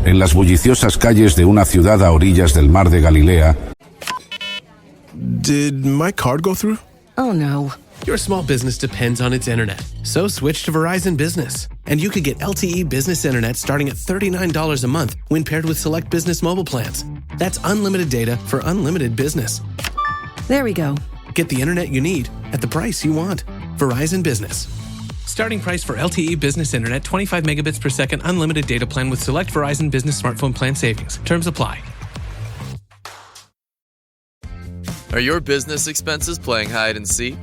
En las bulliciosas calles de una ciudad a orillas del mar de Galilea. Did my card go through? Oh no. Your small business depends on its internet, so switch to Verizon Business. And you could get LTE business internet starting at $39 a month when paired with select business mobile plans. That's unlimited data for unlimited business. There we go. Get the internet you need at the price you want. Verizon Business. Starting price for LTE business internet, 25 megabits per second, unlimited data plan with select Verizon Business smartphone plan savings. Terms apply. Are your business expenses playing hide and seek?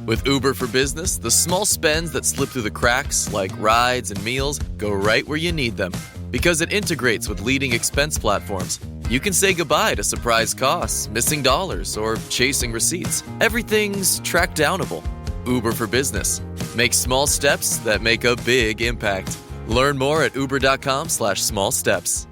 With Uber for Business, the small spends that slip through the cracks, like rides and meals, go right where you need them. Because it integrates with leading expense platforms, you can say goodbye to surprise costs, missing dollars, or chasing receipts. Everything's track downable. Uber for Business. Make small steps that make a big impact. Learn more at uber.com/smallsteps.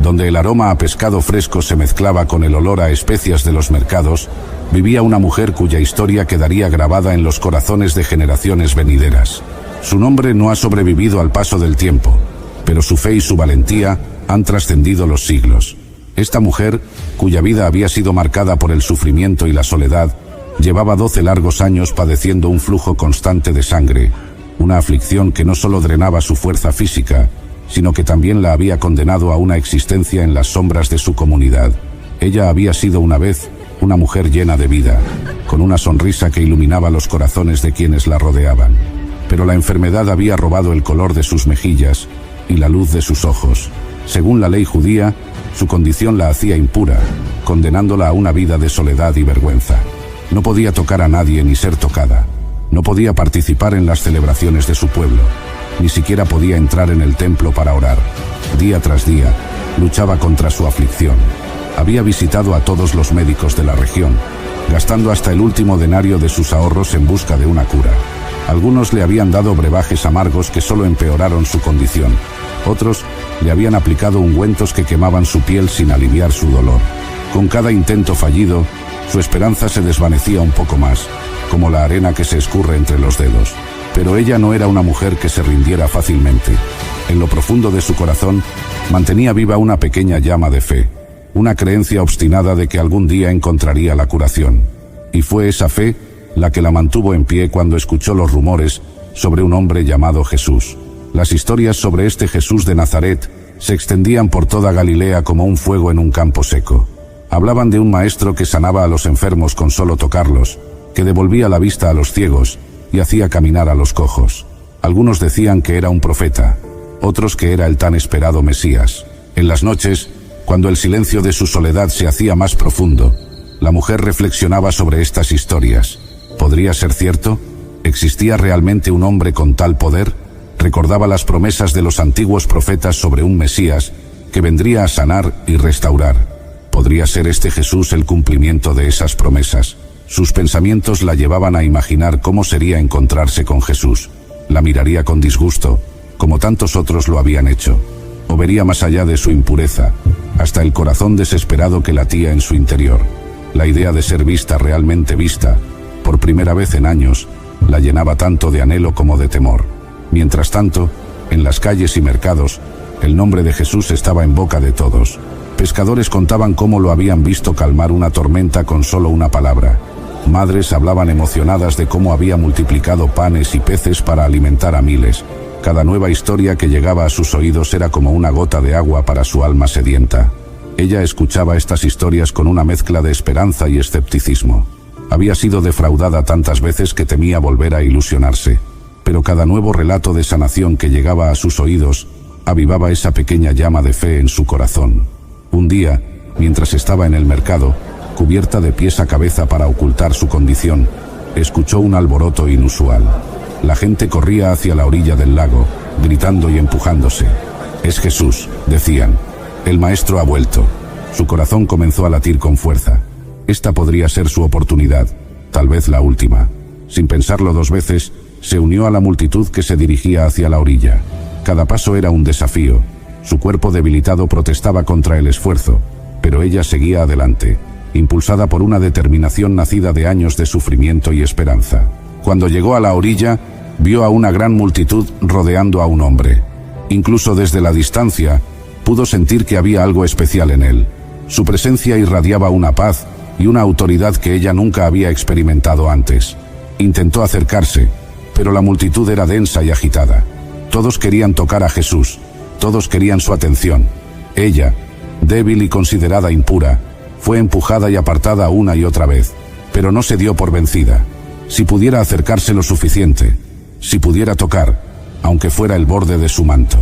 Donde el aroma a pescado fresco se mezclaba con el olor a especias de los mercados, vivía una mujer cuya historia quedaría grabada en los corazones de generaciones venideras. Su nombre no ha sobrevivido al paso del tiempo, pero su fe y su valentía han trascendido los siglos. Esta mujer, cuya vida había sido marcada por el sufrimiento y la soledad, llevaba 12 largos años padeciendo un flujo constante de sangre, una aflicción que no solo drenaba su fuerza física, sino que también la había condenado a una existencia en las sombras de su comunidad. Ella había sido una vez una mujer llena de vida, con una sonrisa que iluminaba los corazones de quienes la rodeaban. Pero la enfermedad había robado el color de sus mejillas y la luz de sus ojos. Según la ley judía, su condición la hacía impura, condenándola a una vida de soledad y vergüenza. No podía tocar a nadie ni ser tocada. No podía participar en las celebraciones de su pueblo. Ni siquiera podía entrar en el templo para orar. Día tras día, luchaba contra su aflicción. Había visitado a todos los médicos de la región, gastando hasta el último denario de sus ahorros en busca de una cura. Algunos le habían dado brebajes amargos que solo empeoraron su condición. Otros le habían aplicado ungüentos que quemaban su piel sin aliviar su dolor. Con cada intento fallido, su esperanza se desvanecía un poco más, como la arena que se escurre entre los dedos. Pero ella no era una mujer que se rindiera fácilmente. En lo profundo de su corazón, mantenía viva una pequeña llama de fe, una creencia obstinada de que algún día encontraría la curación. Y fue esa fe la que la mantuvo en pie cuando escuchó los rumores sobre un hombre llamado Jesús. Las historias sobre este Jesús de Nazaret se extendían por toda Galilea como un fuego en un campo seco. Hablaban de un maestro que sanaba a los enfermos con solo tocarlos, que devolvía la vista a los ciegos y hacía caminar a los cojos. Algunos decían que era un profeta, otros que era el tan esperado Mesías. En las noches, cuando el silencio de su soledad se hacía más profundo, la mujer reflexionaba sobre estas historias. ¿Podría ser cierto? ¿Existía realmente un hombre con tal poder? Recordaba las promesas de los antiguos profetas sobre un Mesías que vendría a sanar y restaurar. ¿Podría ser este Jesús el cumplimiento de esas promesas? Sus pensamientos la llevaban a imaginar cómo sería encontrarse con Jesús. La miraría con disgusto, como tantos otros lo habían hecho, o vería más allá de su impureza, hasta el corazón desesperado que latía en su interior. La idea de ser vista, realmente vista, por primera vez en años, la llenaba tanto de anhelo como de temor. Mientras tanto, en las calles y mercados, el nombre de Jesús estaba en boca de todos. Pescadores contaban cómo lo habían visto calmar una tormenta con solo una palabra. Madres hablaban emocionadas de cómo había multiplicado panes y peces para alimentar a miles. Cada nueva historia que llegaba a sus oídos era como una gota de agua para su alma sedienta. Ella escuchaba estas historias con una mezcla de esperanza y escepticismo. Había sido defraudada tantas veces que temía volver a ilusionarse. Pero cada nuevo relato de sanación que llegaba a sus oídos avivaba esa pequeña llama de fe en su corazón. Un día, mientras estaba en el mercado, cubierta de pies a cabeza para ocultar su condición, escuchó un alboroto inusual. La gente corría hacia la orilla del lago, gritando y empujándose. «Es Jesús», decían. «El maestro ha vuelto». Su corazón comenzó a latir con fuerza. Esta podría ser su oportunidad, tal vez la última. Sin pensarlo dos veces, se unió a la multitud que se dirigía hacia la orilla. Cada paso era un desafío. Su cuerpo debilitado protestaba contra el esfuerzo, pero ella seguía adelante, impulsada por una determinación nacida de años de sufrimiento y esperanza. Cuando llegó a la orilla, vio a una gran multitud rodeando a un hombre. Incluso desde la distancia, pudo sentir que había algo especial en él. Su presencia irradiaba una paz y una autoridad que ella nunca había experimentado antes. Intentó acercarse, pero la multitud era densa y agitada. Todos querían tocar a Jesús, todos querían su atención. Ella, débil y considerada impura, fue empujada y apartada una y otra vez, pero no se dio por vencida. Si pudiera acercarse lo suficiente, si pudiera tocar, aunque fuera el borde de su manto.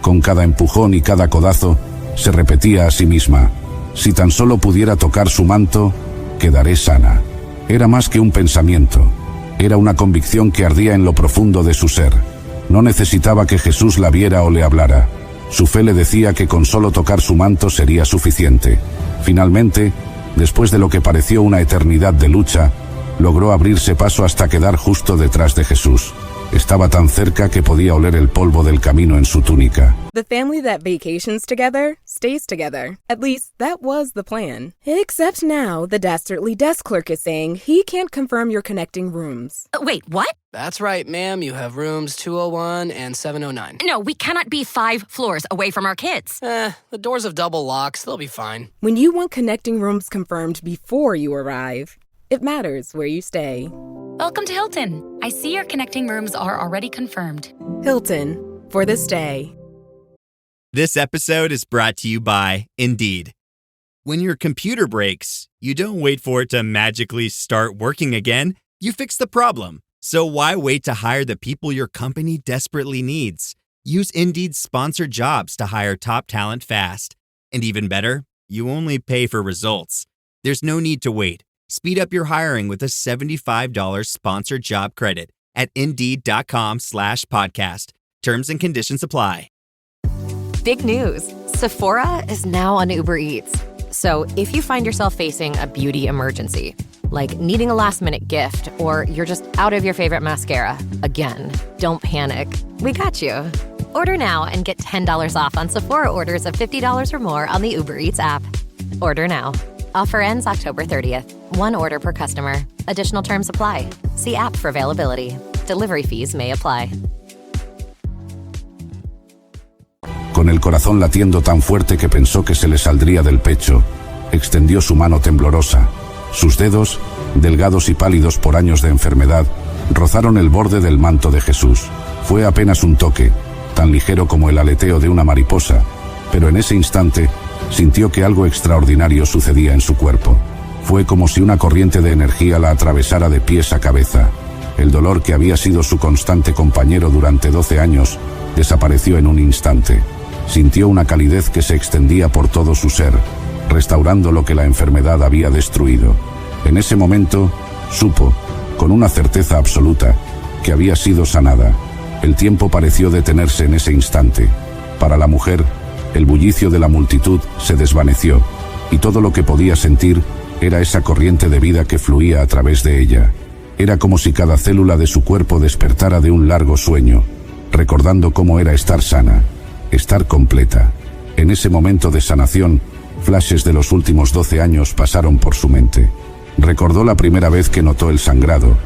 Con cada empujón y cada codazo, se repetía a sí misma: si tan solo pudiera tocar su manto, quedaré sana. Era más que un pensamiento, era una convicción que ardía en lo profundo de su ser. No necesitaba que Jesús la viera o le hablara. Su fe le decía que con solo tocar su manto sería suficiente. Finalmente, después de lo que pareció una eternidad de lucha, logró abrirse paso hasta quedar justo detrás de Jesús. Estaba tan cerca que podía oler el polvo del camino en su túnica. The family that vacations together stays together. At least, that was the plan. Except now, the Dastardly desk clerk is saying he can't confirm your connecting rooms. Wait, what? That's right, ma'am. You have rooms 201 and 709. No, we cannot be 5 floors away from our kids. The doors have double locks. They'll be fine. When you want connecting rooms confirmed before you arrive, it matters where you stay. Welcome to Hilton. I see your connecting rooms are already confirmed. Hilton, for the stay. This episode is brought to you by Indeed. When your computer breaks, you don't wait for it to magically start working again. You fix the problem. So why wait to hire the people your company desperately needs? Use Indeed's sponsored jobs to hire top talent fast. And even better, you only pay for results. There's no need to wait. Speed up your hiring with a $75 sponsored job credit at Indeed.com/podcast. Terms and conditions apply. Big news. Sephora is now on Uber Eats. So if you find yourself facing a beauty emergency, like needing a last-minute gift, or you're just out of your favorite mascara, again, don't panic. We got you. Order now and get $10 off on Sephora orders of $50 or more on the Uber Eats app. Order now. Offer ends October 30th. One order per customer. Additional terms apply. See app for availability. Delivery fees may apply. Con el corazón latiendo tan fuerte que pensó que se le saldría del pecho, extendió su mano temblorosa. Sus dedos, delgados y pálidos por años de enfermedad, rozaron el borde del manto de Jesús. Fue apenas un toque, tan ligero como el aleteo de una mariposa, pero en ese instante sintió que algo extraordinario sucedía en su cuerpo. Fue como si una corriente de energía la atravesara de pies a cabeza. El dolor que había sido su constante compañero durante 12 años desapareció en un instante. Sintió una calidez que se extendía por todo su ser, restaurando lo que la enfermedad había destruido. En ese momento, supo, con una certeza absoluta, que había sido sanada. El tiempo pareció detenerse en ese instante. Para la mujer, el bullicio de la multitud se desvaneció, y todo lo que podía sentir era esa corriente de vida que fluía a través de ella. Era como si cada célula de su cuerpo despertara de un largo sueño, recordando cómo era estar sana, estar completa. En ese momento de sanación, flashes de los últimos 12 años pasaron por su mente. Recordó la primera vez que notó el sangrado,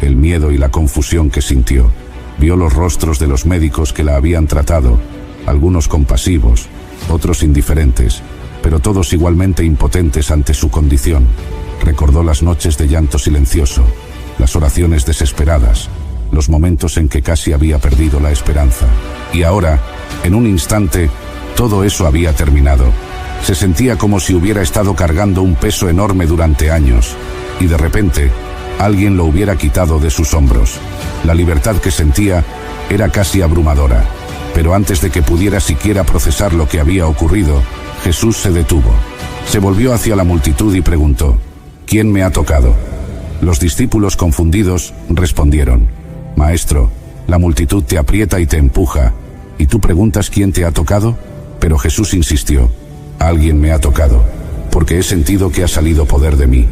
el miedo y la confusión que sintió. Vio los rostros de los médicos que la habían tratado, algunos compasivos, otros indiferentes, pero todos igualmente impotentes ante su condición. Recordó las noches de llanto silencioso, las oraciones desesperadas, los momentos en que casi había perdido la esperanza. Y ahora, en un instante, todo eso había terminado. Se sentía como si hubiera estado cargando un peso enorme durante años, y de repente, alguien lo hubiera quitado de sus hombros. La libertad que sentía era casi abrumadora, pero antes de que pudiera siquiera procesar lo que había ocurrido, Jesús se detuvo. Se volvió hacia la multitud y preguntó: ¿Quién me ha tocado? Los discípulos confundidos respondieron: Maestro, la multitud te aprieta y te empuja, ¿y tú preguntas quién te ha tocado? Pero Jesús insistió: Alguien me ha tocado, porque he sentido que ha salido poder de mí.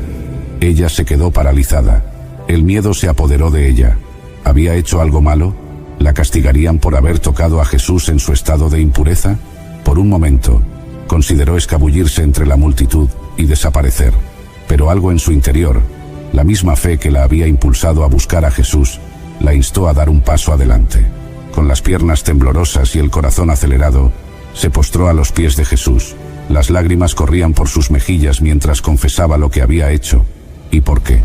Ella se quedó paralizada. El miedo se apoderó de ella. ¿Había hecho algo malo? ¿La castigarían por haber tocado a Jesús en su estado de impureza? Por un momento, consideró escabullirse entre la multitud y desaparecer. Pero algo en su interior, la misma fe que la había impulsado a buscar a Jesús, la instó a dar un paso adelante. con las piernas temblorosas y el corazón acelerado, se postró a los pies de Jesús. Las lágrimas corrían por sus mejillas mientras confesaba lo que había hecho y por qué.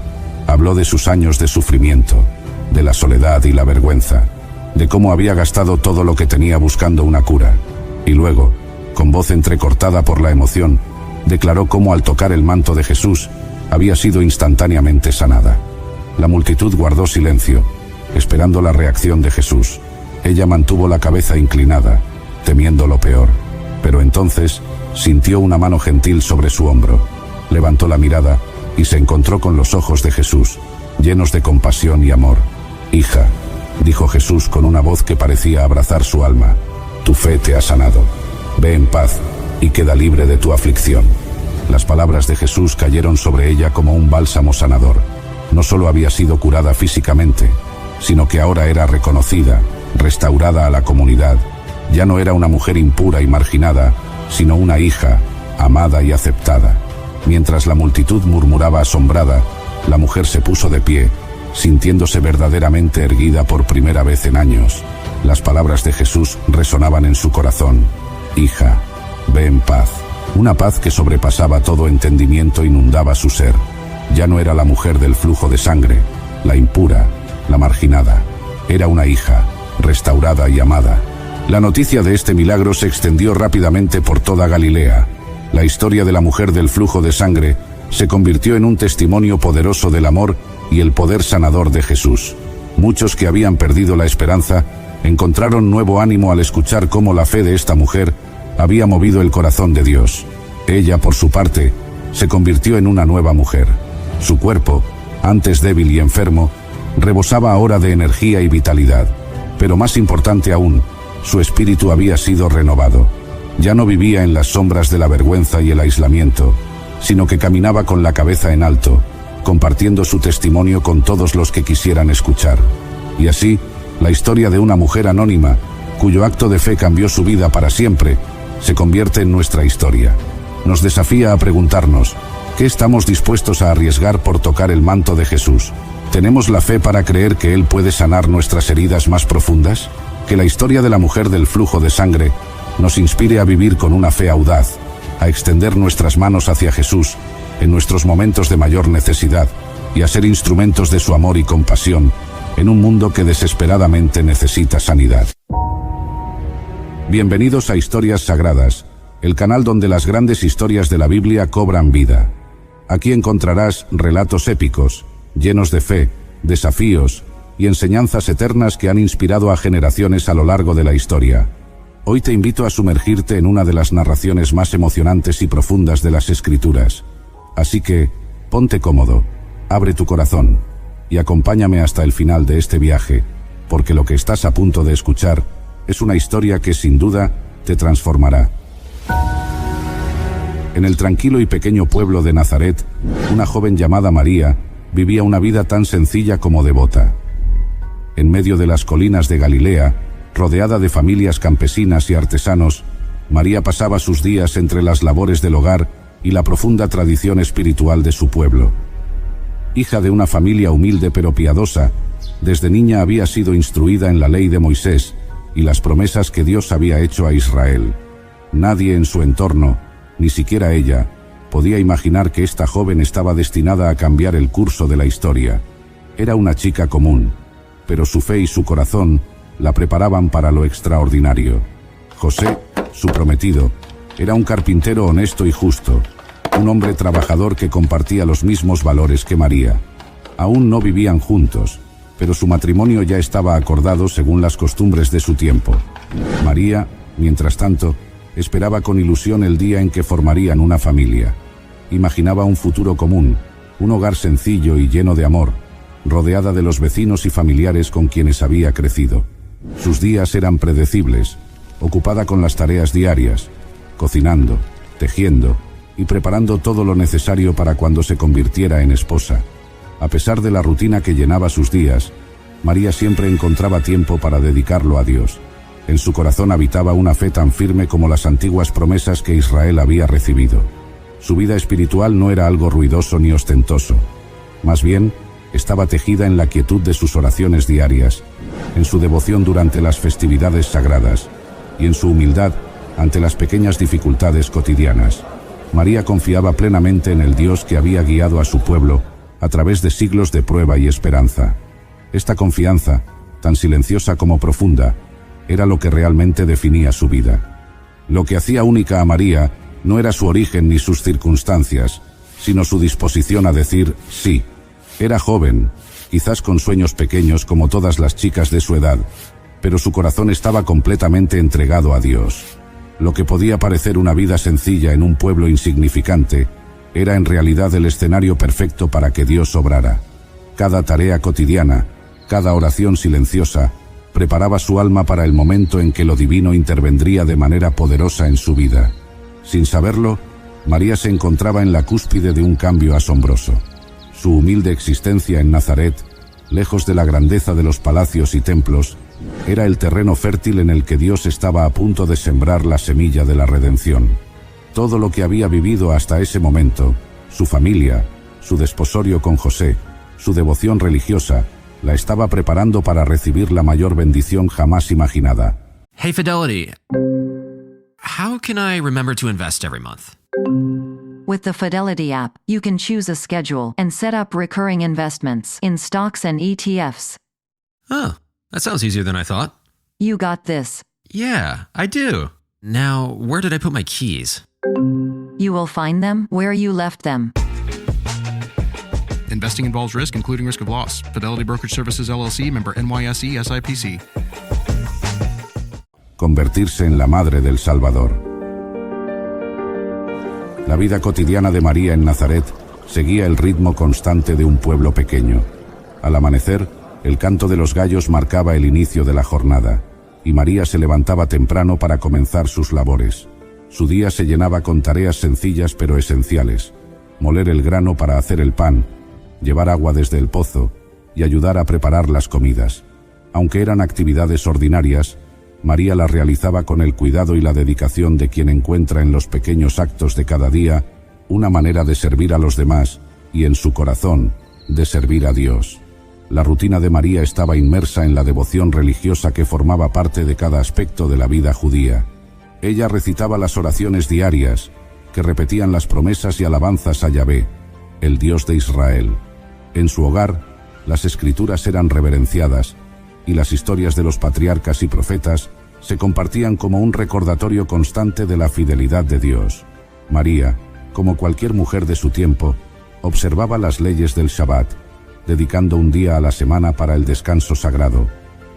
Habló de sus años de sufrimiento, de la soledad y la vergüenza, de cómo había gastado todo lo que tenía buscando una cura. Y luego, con voz entrecortada por la emoción, declaró cómo al tocar el manto de Jesús había sido instantáneamente sanada. La multitud guardó silencio, esperando la reacción de Jesús. Ella mantuvo la cabeza inclinada, temiendo lo peor, pero entonces sintió una mano gentil sobre su hombro. Levantó la mirada y se encontró con los ojos de Jesús, llenos de compasión y amor. «Hija», dijo Jesús con una voz que parecía abrazar su alma, «tu fe te ha sanado. Ve en paz y queda libre de tu aflicción». Las palabras de Jesús cayeron sobre ella como un bálsamo sanador. No solo había sido curada físicamente, sino que ahora era reconocida, restaurada a la comunidad. Ya no era una mujer impura y marginada, sino una hija, amada y aceptada. Mientras la multitud murmuraba asombrada, la mujer se puso de pie, sintiéndose verdaderamente erguida por primera vez en años. Las palabras de Jesús resonaban en su corazón. «Hija, ve en paz». Una paz que sobrepasaba todo entendimiento inundaba su ser. Ya no era la mujer del flujo de sangre, la impura, la marginada. Era una hija, restaurada y amada. La noticia de este milagro se extendió rápidamente por toda Galilea. La historia de la mujer del flujo de sangre se convirtió en un testimonio poderoso del amor y el poder sanador de Jesús. Muchos que habían perdido la esperanza encontraron nuevo ánimo al escuchar cómo la fe de esta mujer había movido el corazón de Dios. Ella, por su parte, se convirtió en una nueva mujer. Su cuerpo, antes débil y enfermo, rebosaba ahora de energía y vitalidad. Pero más importante aún, su espíritu había sido renovado. Ya no vivía en las sombras de la vergüenza y el aislamiento, sino que caminaba con la cabeza en alto, compartiendo su testimonio con todos los que quisieran escuchar. Y así, la historia de una mujer anónima, cuyo acto de fe cambió su vida para siempre, se convierte en nuestra historia. Nos desafía a preguntarnos, ¿qué estamos dispuestos a arriesgar por tocar el manto de Jesús? ¿Tenemos la fe para creer que Él puede sanar nuestras heridas más profundas? Que la historia de la mujer del flujo de sangre nos inspire a vivir con una fe audaz, a extender nuestras manos hacia Jesús en nuestros momentos de mayor necesidad y a ser instrumentos de su amor y compasión en un mundo que desesperadamente necesita sanidad. Bienvenidos a Historias Sagradas, el canal donde las grandes historias de la Biblia cobran vida. Aquí encontrarás relatos épicos, llenos de fe, desafíos y enseñanzas eternas que han inspirado a generaciones a lo largo de la historia. Hoy te invito a sumergirte en una de las narraciones más emocionantes y profundas de las Escrituras. Así que, ponte cómodo, abre tu corazón y acompáñame hasta el final de este viaje, porque lo que estás a punto de escuchar es una historia que sin duda te transformará. En el tranquilo y pequeño pueblo de Nazaret, una joven llamada María vivía una vida tan sencilla como devota. En medio de las colinas de Galilea, rodeada de familias campesinas y artesanos, María pasaba sus días entre las labores del hogar y la profunda tradición espiritual de su pueblo. Hija de una familia humilde pero piadosa, desde niña había sido instruida en la ley de Moisés y las promesas que Dios había hecho a Israel. Nadie en su entorno, ni siquiera ella, podía imaginar que esta joven estaba destinada a cambiar el curso de la historia. Era una chica común, pero su fe y su corazón la preparaban para lo extraordinario. José, su prometido, era un carpintero honesto y justo, un hombre trabajador que compartía los mismos valores que María. Aún no vivían juntos, pero su matrimonio ya estaba acordado según las costumbres de su tiempo. María, mientras tanto, esperaba con ilusión el día en que formarían una familia. Imaginaba un futuro común, un hogar sencillo y lleno de amor, rodeada de los vecinos y familiares con quienes había crecido. Sus días eran predecibles, ocupada con las tareas diarias, cocinando, tejiendo y preparando todo lo necesario para cuando se convirtiera en esposa. A pesar de la rutina que llenaba sus días, María siempre encontraba tiempo para dedicarlo a Dios. En su corazón habitaba una fe tan firme como las antiguas promesas que Israel había recibido. Su vida espiritual no era algo ruidoso ni ostentoso. Más bien, estaba tejida en la quietud de sus oraciones diarias, en su devoción durante las festividades sagradas y en su humildad ante las pequeñas dificultades cotidianas. María confiaba plenamente en el Dios que había guiado a su pueblo a través de siglos de prueba y esperanza. Esta confianza, tan silenciosa como profunda, era lo que realmente definía su vida. Lo que hacía única a María no era su origen ni sus circunstancias, sino su disposición a decir sí. Era joven, quizás con sueños pequeños como todas las chicas de su edad, pero su corazón estaba completamente entregado a Dios. Lo que podía parecer una vida sencilla en un pueblo insignificante, era en realidad el escenario perfecto para que Dios obrara. Cada tarea cotidiana, cada oración silenciosa, preparaba su alma para el momento en que lo divino intervendría de manera poderosa en su vida. Sin saberlo, María se encontraba en la cúspide de un cambio asombroso. Su humilde existencia en Nazaret, lejos de la grandeza de los palacios y templos, era el terreno fértil en el que Dios estaba a punto de sembrar la semilla de la redención. Todo lo que había vivido hasta ese momento, su familia, su desposorio con José, su devoción religiosa, la estaba preparando para recibir la mayor bendición jamás imaginada. Hey Fidelity, how can I remember to invest every month? With the Fidelity app, you can choose a schedule and set up recurring investments in stocks and ETFs. Oh, that sounds easier than I thought. You got this. Yeah, I do. Now, where did I put my keys? You will find them where you left them. Investing involves risk, including risk of loss. Fidelity Brokerage Services, LLC, member NYSE, SIPC. Convertirse en la madre del Salvador. La vida cotidiana de María en Nazaret seguía el ritmo constante de un pueblo pequeño. Al amanecer, el canto de los gallos marcaba el inicio de la jornada, y María se levantaba temprano para comenzar sus labores. Su día se llenaba con tareas sencillas pero esenciales: moler el grano para hacer el pan, llevar agua desde el pozo y ayudar a preparar las comidas. Aunque eran actividades ordinarias, María las realizaba con el cuidado y la dedicación de quien encuentra en los pequeños actos de cada día una manera de servir a los demás y, en su corazón, de servir a Dios. La rutina de María estaba inmersa en la devoción religiosa que formaba parte de cada aspecto de la vida judía. Ella recitaba las oraciones diarias, que repetían las promesas y alabanzas a Yahvé, el Dios de Israel. En su hogar, las escrituras eran reverenciadas, y las historias de los patriarcas y profetas se compartían como un recordatorio constante de la fidelidad de Dios. María, como cualquier mujer de su tiempo, observaba las leyes del Shabbat, dedicando un día a la semana para el descanso sagrado,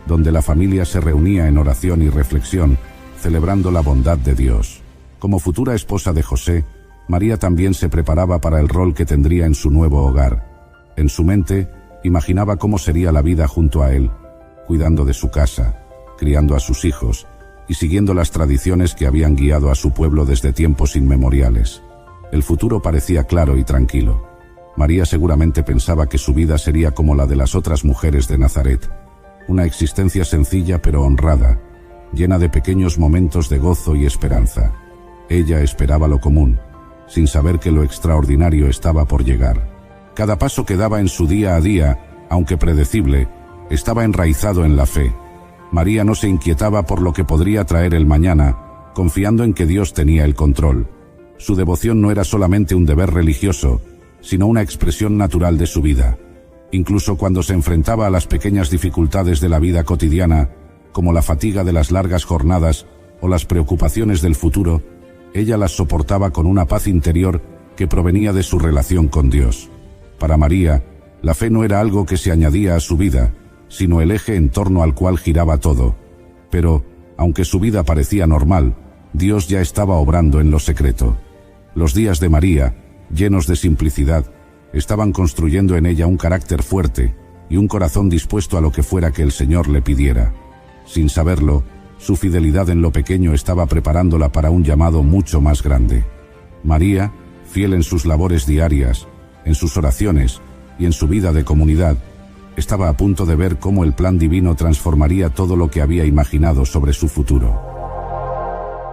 donde la familia se reunía en oración y reflexión, celebrando la bondad de Dios. Como futura esposa de José, María también se preparaba para el rol que tendría en su nuevo hogar. En su mente, imaginaba cómo sería la vida junto a él, cuidando de su casa, criando a sus hijos y siguiendo las tradiciones que habían guiado a su pueblo desde tiempos inmemoriales. El futuro parecía claro y tranquilo. María seguramente pensaba que su vida sería como la de las otras mujeres de Nazaret, una existencia sencilla pero honrada, llena de pequeños momentos de gozo y esperanza. Ella esperaba lo común, sin saber que lo extraordinario estaba por llegar. Cada paso que daba en su día a día, aunque predecible, estaba enraizado en la fe. María no se inquietaba por lo que podría traer el mañana, confiando en que Dios tenía el control. Su devoción no era solamente un deber religioso, sino una expresión natural de su vida. Incluso cuando se enfrentaba a las pequeñas dificultades de la vida cotidiana, como la fatiga de las largas jornadas o las preocupaciones del futuro, ella las soportaba con una paz interior que provenía de su relación con Dios. Para María, la fe no era algo que se añadía a su vida, sino el eje en torno al cual giraba todo. Pero, aunque su vida parecía normal, Dios ya estaba obrando en lo secreto. Los días de María, llenos de simplicidad, estaban construyendo en ella un carácter fuerte y un corazón dispuesto a lo que fuera que el Señor le pidiera. Sin saberlo, su fidelidad en lo pequeño estaba preparándola para un llamado mucho más grande. María, fiel en sus labores diarias, en sus oraciones y en su vida de comunidad, estaba a punto de ver cómo el plan divino transformaría todo lo que había imaginado sobre su futuro.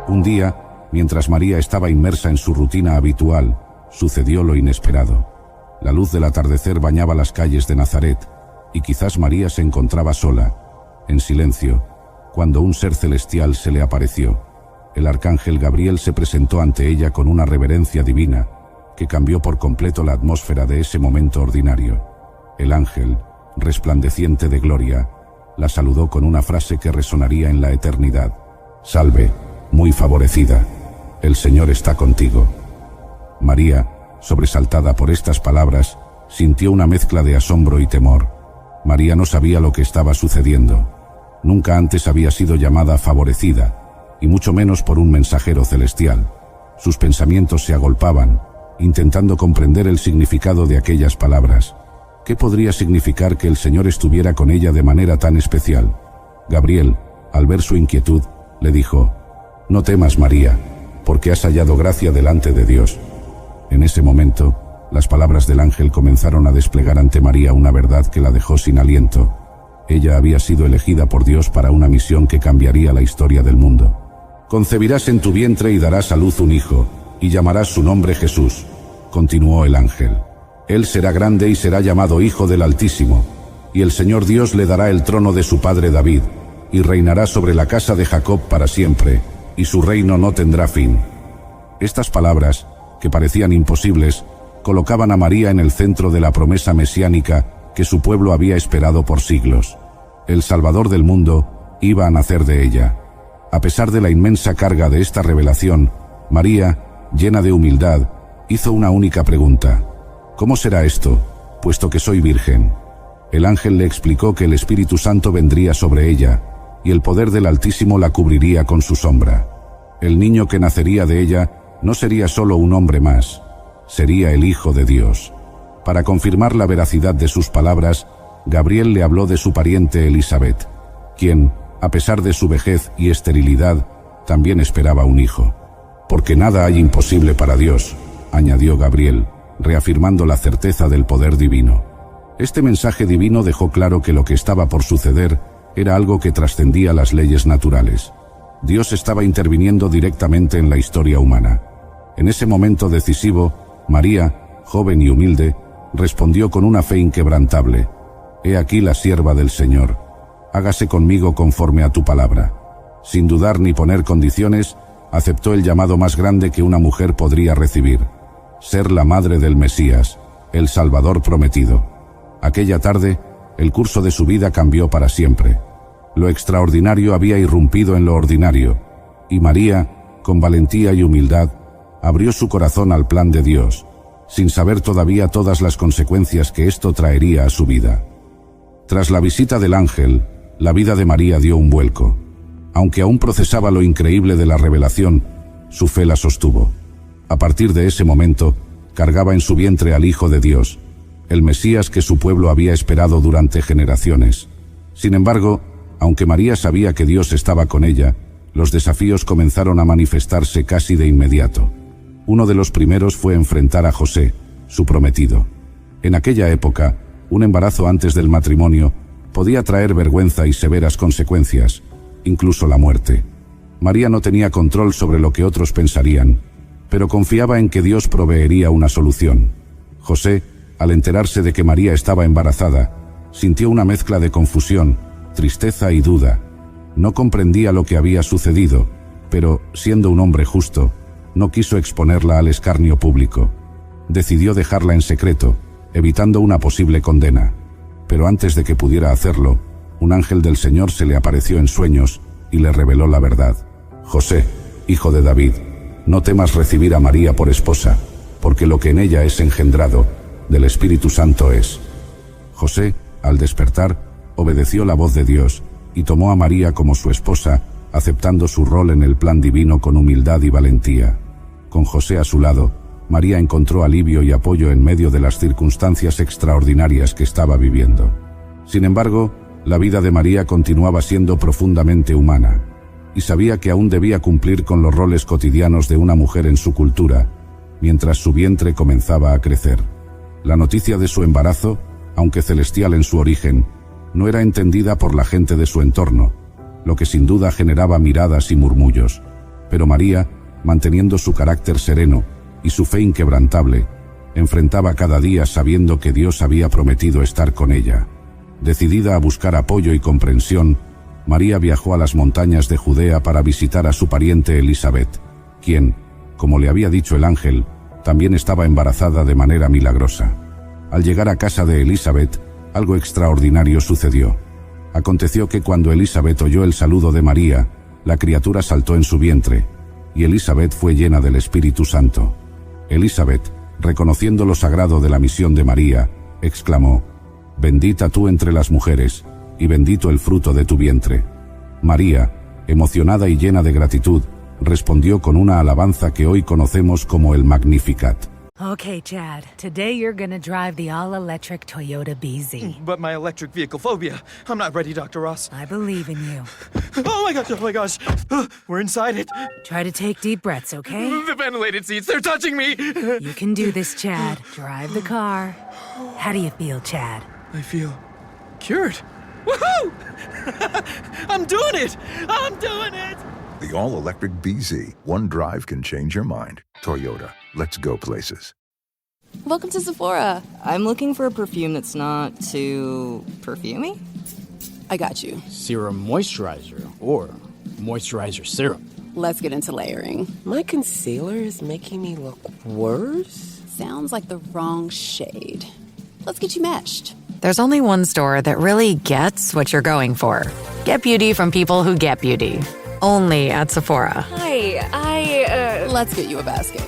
Un día, mientras María estaba inmersa en su rutina habitual, sucedió lo inesperado. La luz del atardecer bañaba las calles de Nazaret, y quizás María se encontraba sola, en silencio, cuando un ser celestial se le apareció. El arcángel Gabriel se presentó ante ella con una reverencia divina, que cambió por completo la atmósfera de ese momento ordinario. El ángel, resplandeciente de gloria, la saludó con una frase que resonaría en la eternidad. «Salve, muy favorecida, el Señor está contigo». María, sobresaltada por estas palabras, sintió una mezcla de asombro y temor. María no sabía lo que estaba sucediendo. Nunca antes había sido llamada favorecida, y mucho menos por un mensajero celestial. Sus pensamientos se agolpaban, intentando comprender el significado de aquellas palabras. ¿Qué podría significar que el Señor estuviera con ella de manera tan especial? Gabriel, al ver su inquietud, le dijo: «No temas, María, porque has hallado gracia delante de Dios». En ese momento, las palabras del ángel comenzaron a desplegar ante María una verdad que la dejó sin aliento. Ella había sido elegida por Dios para una misión que cambiaría la historia del mundo. «Concebirás en tu vientre y darás a luz un hijo, y llamarás su nombre Jesús», continuó el ángel. «Él será grande y será llamado Hijo del Altísimo, y el Señor Dios le dará el trono de su padre David, y reinará sobre la casa de Jacob para siempre, y su reino no tendrá fin». Estas palabras, que parecían imposibles, colocaban a María en el centro de la promesa mesiánica que su pueblo había esperado por siglos. El Salvador del mundo iba a nacer de ella. A pesar de la inmensa carga de esta revelación, María, llena de humildad, hizo una única pregunta: «¿Cómo será esto, puesto que soy virgen?». El ángel le explicó que el Espíritu Santo vendría sobre ella, y el poder del Altísimo la cubriría con su sombra. El niño que nacería de ella no sería solo un hombre más, sería el Hijo de Dios. Para confirmar la veracidad de sus palabras, Gabriel le habló de su pariente Elisabet, quien, a pesar de su vejez y esterilidad, también esperaba un hijo. «Porque nada hay imposible para Dios», añadió Gabriel, reafirmando la certeza del poder divino. Este mensaje divino dejó claro que lo que estaba por suceder era algo que trascendía las leyes naturales. Dios estaba interviniendo directamente en la historia humana. En ese momento decisivo, María, joven y humilde, respondió con una fe inquebrantable: «He aquí la sierva del Señor. Hágase conmigo conforme a tu palabra». Sin dudar ni poner condiciones, aceptó el llamado más grande que una mujer podría recibir: ser la madre del Mesías, el Salvador prometido. Aquella tarde, el curso de su vida cambió para siempre. Lo extraordinario había irrumpido en lo ordinario, y María, con valentía y humildad, abrió su corazón al plan de Dios, sin saber todavía todas las consecuencias que esto traería a su vida. Tras la visita del ángel, la vida de María dio un vuelco. Aunque aún procesaba lo increíble de la revelación, su fe la sostuvo. A partir de ese momento, cargaba en su vientre al Hijo de Dios, el Mesías que su pueblo había esperado durante generaciones. Sin embargo, aunque María sabía que Dios estaba con ella, los desafíos comenzaron a manifestarse casi de inmediato. Uno de los primeros fue enfrentar a José, su prometido. En aquella época, un embarazo antes del matrimonio podía traer vergüenza y severas consecuencias, incluso la muerte. María no tenía control sobre lo que otros pensarían, pero confiaba en que Dios proveería una solución. José, al enterarse de que María estaba embarazada, sintió una mezcla de confusión, tristeza y duda. No comprendía lo que había sucedido, pero, siendo un hombre justo, no quiso exponerla al escarnio público. Decidió dejarla en secreto, evitando una posible condena. Pero antes de que pudiera hacerlo, un ángel del Señor se le apareció en sueños y le reveló la verdad. «José, hijo de David, no temas recibir a María por esposa, porque lo que en ella es engendrado, del Espíritu Santo es». José, al despertar, obedeció la voz de Dios y tomó a María como su esposa, aceptando su rol en el plan divino con humildad y valentía. Con José a su lado, María encontró alivio y apoyo en medio de las circunstancias extraordinarias que estaba viviendo. Sin embargo, la vida de María continuaba siendo profundamente humana, y sabía que aún debía cumplir con los roles cotidianos de una mujer en su cultura, mientras su vientre comenzaba a crecer. La noticia de su embarazo, aunque celestial en su origen, no era entendida por la gente de su entorno, lo que sin duda generaba miradas y murmullos. Pero María, manteniendo su carácter sereno y su fe inquebrantable, enfrentaba cada día sabiendo que Dios había prometido estar con ella. Decidida a buscar apoyo y comprensión, María viajó a las montañas de Judea para visitar a su pariente Elizabeth, quien, como le había dicho el ángel, también estaba embarazada de manera milagrosa. Al llegar a casa de Elizabeth, algo extraordinario sucedió. Aconteció que cuando Elizabeth oyó el saludo de María, la criatura saltó en su vientre, y Elizabeth fue llena del Espíritu Santo. Elizabeth, reconociendo lo sagrado de la misión de María, exclamó: «Bendita tú entre las mujeres, y bendito el fruto de tu vientre». María, emocionada y llena de gratitud, respondió con una alabanza que hoy conocemos como el Magnificat. Okay, Chad. Today you're gonna drive the all-electric Toyota BZ. But my electric vehicle phobia. I'm not ready, Dr. Ross. I believe in you. Oh my gosh. We're inside it. Try to take deep breaths, okay? The ventilated seats, they're touching me. You can do this, Chad. Drive the car. How do you feel, Chad? I feel cured. Woohoo! I'm doing it! I'm doing it! The all-electric BZ. One drive can change your mind. Toyota. Let's go places. Welcome to Sephora. I'm looking for a perfume that's not too perfumey. I got you. Serum moisturizer or moisturizer serum. Let's get into layering. My concealer is making me look worse. Sounds like the wrong shade. Let's get you matched. There's only one store that really gets what you're going for. Get beauty from people who get beauty. Only at Sephora. Hi, Let's get you a basket.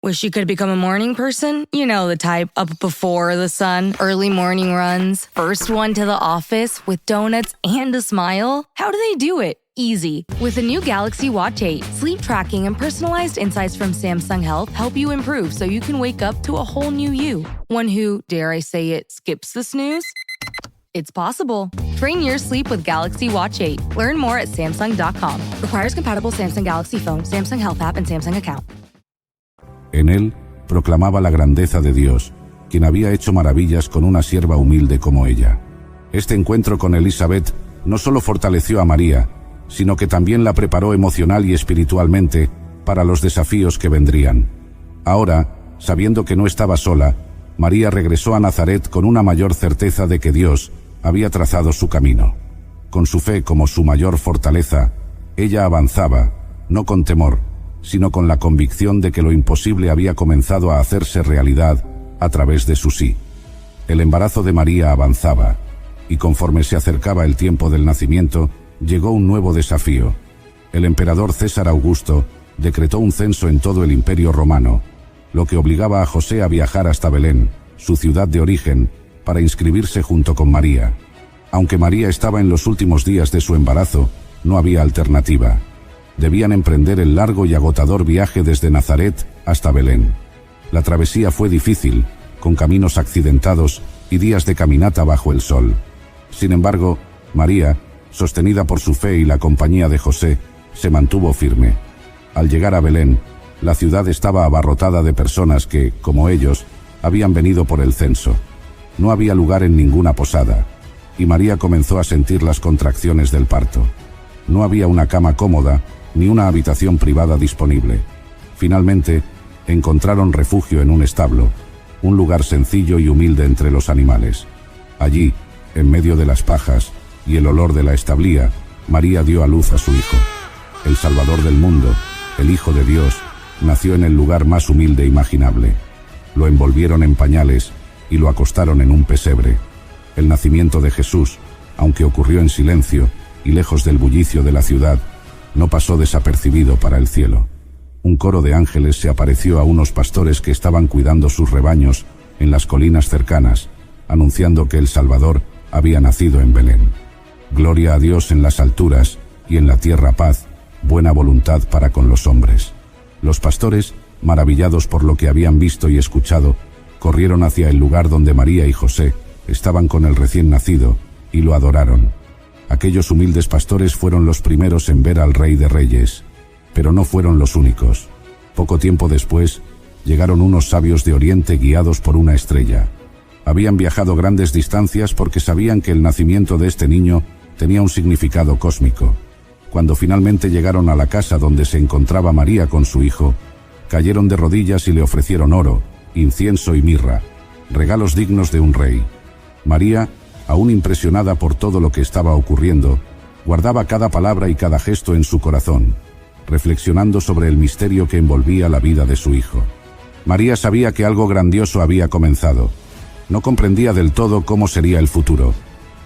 Wish you could become a morning person? You know the type, up before the sun, early morning runs, first one to the office with donuts and a smile. How do they do it? Easy. With the new Galaxy Watch 8, sleep tracking and personalized insights from Samsung Health help you improve so you can wake up to a whole new you. One who, dare I say it, skips the snooze? It's possible. Train your sleep with Galaxy Watch 8. Learn more at Samsung.com. Requires compatible Samsung Galaxy phone, Samsung Health app, and Samsung account. En él, proclamaba la grandeza de Dios, quien había hecho maravillas con una sierva humilde como ella. Este encuentro con Elizabeth no solo fortaleció a María, sino que también la preparó emocional y espiritualmente para los desafíos que vendrían. Ahora, sabiendo que no estaba sola, María regresó a Nazaret con una mayor certeza de que Dios había trazado su camino. Con su fe como su mayor fortaleza, ella avanzaba, no con temor, sino con la convicción de que lo imposible había comenzado a hacerse realidad a través de su sí. El embarazo de María avanzaba, y conforme se acercaba el tiempo del nacimiento, llegó un nuevo desafío. El emperador César Augusto decretó un censo en todo el Imperio Romano, lo que obligaba a José a viajar hasta Belén, su ciudad de origen, para inscribirse junto con María. Aunque María estaba en los últimos días de su embarazo, no había alternativa. Debían emprender el largo y agotador viaje desde Nazaret hasta Belén. La travesía fue difícil, con caminos accidentados y días de caminata bajo el sol. Sin embargo, María, sostenida por su fe y la compañía de José, se mantuvo firme. Al llegar a Belén, la ciudad estaba abarrotada de personas que, como ellos, habían venido por el censo. No había lugar en ninguna posada, y María comenzó a sentir las contracciones del parto. No había una cama cómoda, ni una habitación privada disponible. Finalmente, encontraron refugio en un establo, un lugar sencillo y humilde entre los animales. Allí, en medio de las pajas y el olor de la establía, María dio a luz a su hijo. El Salvador del mundo, el Hijo de Dios, nació en el lugar más humilde imaginable. Lo envolvieron en pañales y lo acostaron en un pesebre. El nacimiento de Jesús, aunque ocurrió en silencio y lejos del bullicio de la ciudad, no pasó desapercibido para el cielo. Un coro de ángeles se apareció a unos pastores que estaban cuidando sus rebaños en las colinas cercanas, anunciando que el Salvador había nacido en Belén. Gloria a Dios en las alturas y en la tierra paz, buena voluntad para con los hombres. Los pastores, maravillados por lo que habían visto y escuchado, corrieron hacia el lugar donde María y José estaban con el recién nacido y lo adoraron. Aquellos humildes pastores fueron los primeros en ver al Rey de Reyes, pero no fueron los únicos. Poco tiempo después, llegaron unos sabios de Oriente guiados por una estrella. Habían viajado grandes distancias porque sabían que el nacimiento de este niño tenía un significado cósmico. Cuando finalmente llegaron a la casa donde se encontraba María con su hijo, Cayeron de rodillas y le ofrecieron oro, incienso y mirra, regalos dignos de un rey. María, aún impresionada por todo lo que estaba ocurriendo, guardaba cada palabra y cada gesto en su corazón, reflexionando sobre el misterio que envolvía la vida de su hijo. María sabía que algo grandioso había comenzado. No comprendía del todo cómo sería el futuro,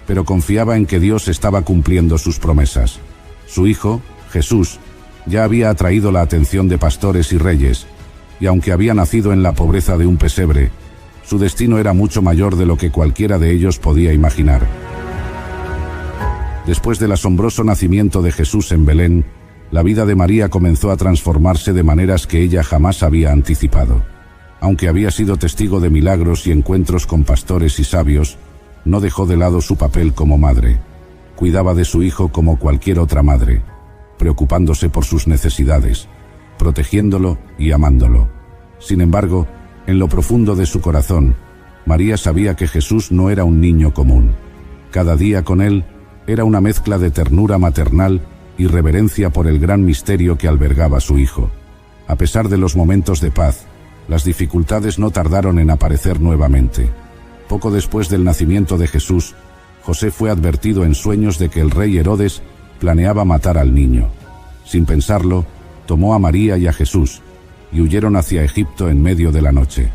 pero confiaba en que Dios estaba cumpliendo sus promesas. Su hijo, Jesús, ya había atraído la atención de pastores y reyes, y aunque había nacido en la pobreza de un pesebre, su destino era mucho mayor de lo que cualquiera de ellos podía imaginar. Después del asombroso nacimiento de Jesús en Belén, la vida de María comenzó a transformarse de maneras que ella jamás había anticipado. Aunque había sido testigo de milagros y encuentros con pastores y sabios, no dejó de lado su papel como madre. Cuidaba de su hijo como cualquier otra madre, preocupándose por sus necesidades, protegiéndolo y amándolo. Sin embargo, en lo profundo de su corazón, María sabía que Jesús no era un niño común. Cada día con él era una mezcla de ternura maternal y reverencia por el gran misterio que albergaba su hijo. A pesar de los momentos de paz, las dificultades no tardaron en aparecer nuevamente. Poco después del nacimiento de Jesús, José fue advertido en sueños de que el rey Herodes planeaba matar al niño. Sin pensarlo, tomó a María y a Jesús, y huyeron hacia Egipto en medio de la noche.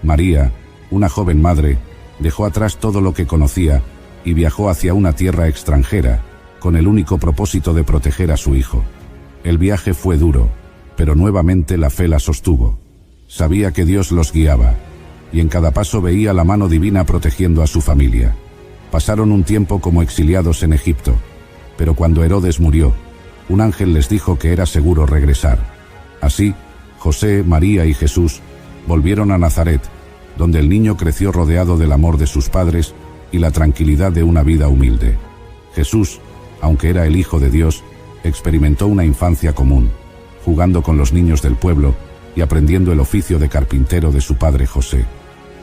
María, una joven madre, dejó atrás todo lo que conocía y viajó hacia una tierra extranjera, con el único propósito de proteger a su hijo. El viaje fue duro, pero nuevamente la fe la sostuvo. Sabía que Dios los guiaba, y en cada paso veía la mano divina protegiendo a su familia. Pasaron un tiempo como exiliados en Egipto, pero cuando Herodes murió, un ángel les dijo que era seguro regresar. Así, José, María y Jesús volvieron a Nazaret, donde el niño creció rodeado del amor de sus padres y la tranquilidad de una vida humilde. Jesús, aunque era el Hijo de Dios, experimentó una infancia común, jugando con los niños del pueblo y aprendiendo el oficio de carpintero de su padre José.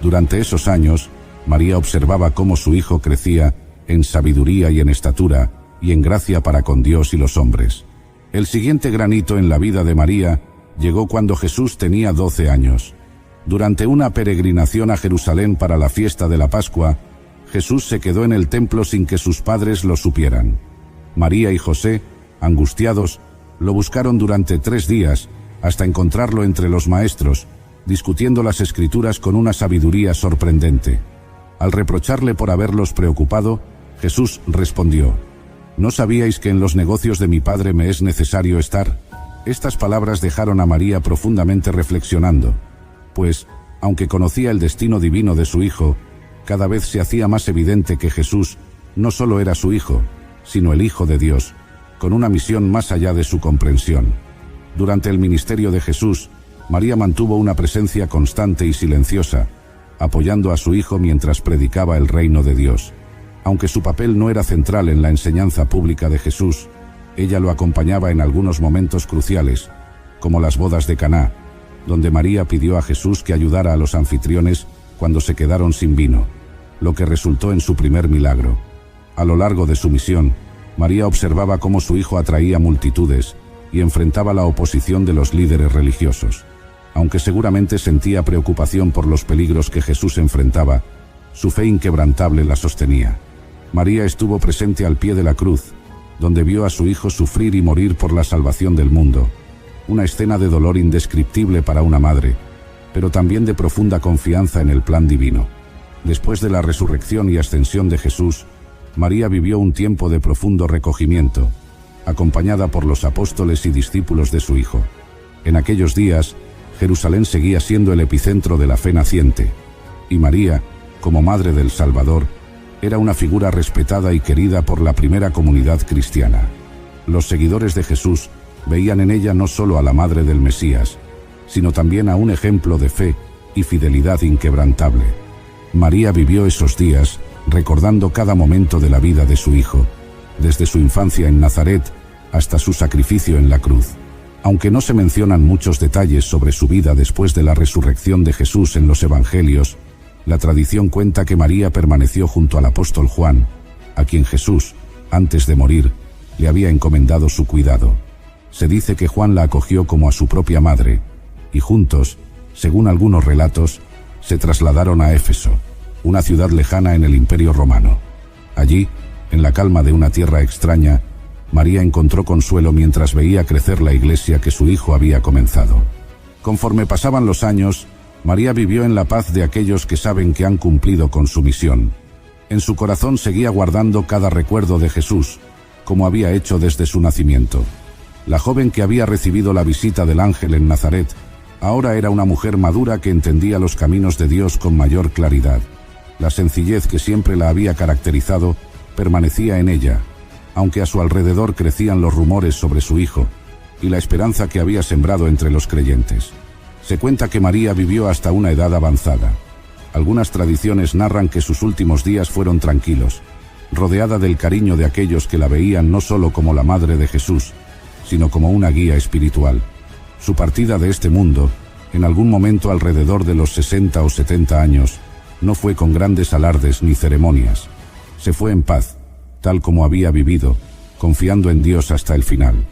Durante esos años, María observaba cómo su hijo crecía en sabiduría y en estatura y en gracia para con Dios y los hombres. El siguiente gran hito en la vida de María llegó cuando Jesús tenía 12 años. Durante una peregrinación a Jerusalén para la fiesta de la Pascua, Jesús se quedó en el templo sin que sus padres lo supieran. María y José, angustiados, lo buscaron durante 3 días hasta encontrarlo entre los maestros, discutiendo las Escrituras con una sabiduría sorprendente. Al reprocharle por haberlos preocupado, Jesús respondió: ¿No sabíais que en los negocios de mi Padre me es necesario estar? Estas palabras dejaron a María profundamente reflexionando, pues, aunque conocía el destino divino de su hijo, cada vez se hacía más evidente que Jesús no solo era su hijo, sino el Hijo de Dios, con una misión más allá de su comprensión. Durante el ministerio de Jesús, María mantuvo una presencia constante y silenciosa, apoyando a su hijo mientras predicaba el reino de Dios. Aunque su papel no era central en la enseñanza pública de Jesús, ella lo acompañaba en algunos momentos cruciales, como las bodas de Caná, donde María pidió a Jesús que ayudara a los anfitriones cuando se quedaron sin vino, lo que resultó en su primer milagro. A lo largo de su misión, María observaba cómo su hijo atraía multitudes y enfrentaba la oposición de los líderes religiosos. Aunque seguramente sentía preocupación por los peligros que Jesús enfrentaba, su fe inquebrantable la sostenía. María estuvo presente al pie de la cruz, donde vio a su hijo sufrir y morir por la salvación del mundo. Una escena de dolor indescriptible para una madre, pero también de profunda confianza en el plan divino. Después de la resurrección y ascensión de Jesús, María vivió un tiempo de profundo recogimiento, acompañada por los apóstoles y discípulos de su hijo. En aquellos días, Jerusalén seguía siendo el epicentro de la fe naciente, y María, como madre del Salvador, era una figura respetada y querida por la primera comunidad cristiana. Los seguidores de Jesús veían en ella no solo a la madre del Mesías, sino también a un ejemplo de fe y fidelidad inquebrantable. María vivió esos días recordando cada momento de la vida de su hijo, desde su infancia en Nazaret hasta su sacrificio en la cruz. Aunque no se mencionan muchos detalles sobre su vida después de la resurrección de Jesús en los Evangelios, la tradición cuenta que María permaneció junto al apóstol Juan, a quien Jesús, antes de morir, le había encomendado su cuidado. Se dice que Juan la acogió como a su propia madre, y juntos, según algunos relatos, se trasladaron a Éfeso, una ciudad lejana en el Imperio Romano. Allí, en la calma de una tierra extraña, María encontró consuelo mientras veía crecer la iglesia que su hijo había comenzado. Conforme pasaban los años, María vivió en la paz de aquellos que saben que han cumplido con su misión. En su corazón seguía guardando cada recuerdo de Jesús, como había hecho desde su nacimiento. La joven que había recibido la visita del ángel en Nazaret, ahora era una mujer madura que entendía los caminos de Dios con mayor claridad. La sencillez que siempre la había caracterizado permanecía en ella, aunque a su alrededor crecían los rumores sobre su hijo y la esperanza que había sembrado entre los creyentes. Se cuenta que María vivió hasta una edad avanzada. Algunas tradiciones narran que sus últimos días fueron tranquilos, rodeada del cariño de aquellos que la veían no solo como la madre de Jesús, sino como una guía espiritual. Su partida de este mundo, en algún momento alrededor de los 60 o 70 años, no fue con grandes alardes ni ceremonias. Se fue en paz, tal como había vivido, confiando en Dios hasta el final.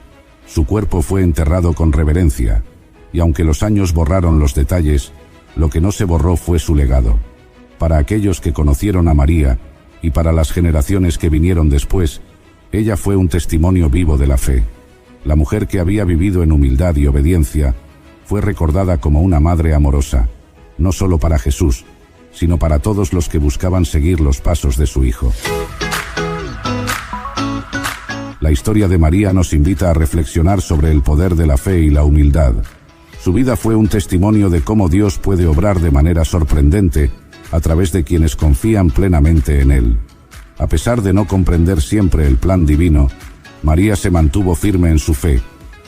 Su cuerpo fue enterrado con reverencia, y aunque los años borraron los detalles, lo que no se borró fue su legado. Para aquellos que conocieron a María, y para las generaciones que vinieron después, ella fue un testimonio vivo de la fe. La mujer que había vivido en humildad y obediencia fue recordada como una madre amorosa, no solo para Jesús, sino para todos los que buscaban seguir los pasos de su hijo. La historia de María nos invita a reflexionar sobre el poder de la fe y la humildad. Su vida fue un testimonio de cómo Dios puede obrar de manera sorprendente a través de quienes confían plenamente en Él. A pesar de no comprender siempre el plan divino, María se mantuvo firme en su fe,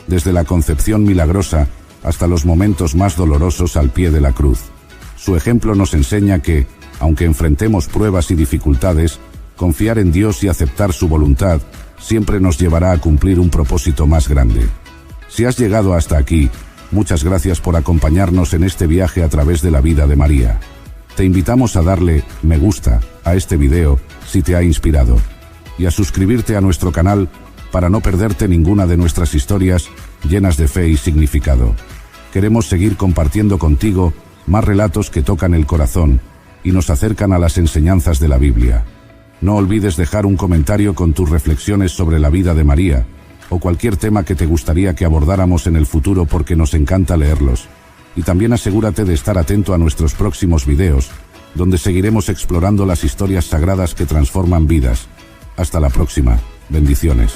desde la concepción milagrosa hasta los momentos más dolorosos al pie de la cruz. Su ejemplo nos enseña que, aunque enfrentemos pruebas y dificultades, confiar en Dios y aceptar su voluntad siempre nos llevará a cumplir un propósito más grande. Si has llegado hasta aquí, muchas gracias por acompañarnos en este viaje a través de la vida de María. Te invitamos a darle me gusta a este video si te ha inspirado y a suscribirte a nuestro canal para no perderte ninguna de nuestras historias llenas de fe y significado. Queremos seguir compartiendo contigo más relatos que tocan el corazón y nos acercan a las enseñanzas de la Biblia. No olvides dejar un comentario con tus reflexiones sobre la vida de María o cualquier tema que te gustaría que abordáramos en el futuro, porque nos encanta leerlos. Y también asegúrate de estar atento a nuestros próximos videos, donde seguiremos explorando las historias sagradas que transforman vidas. Hasta la próxima. Bendiciones.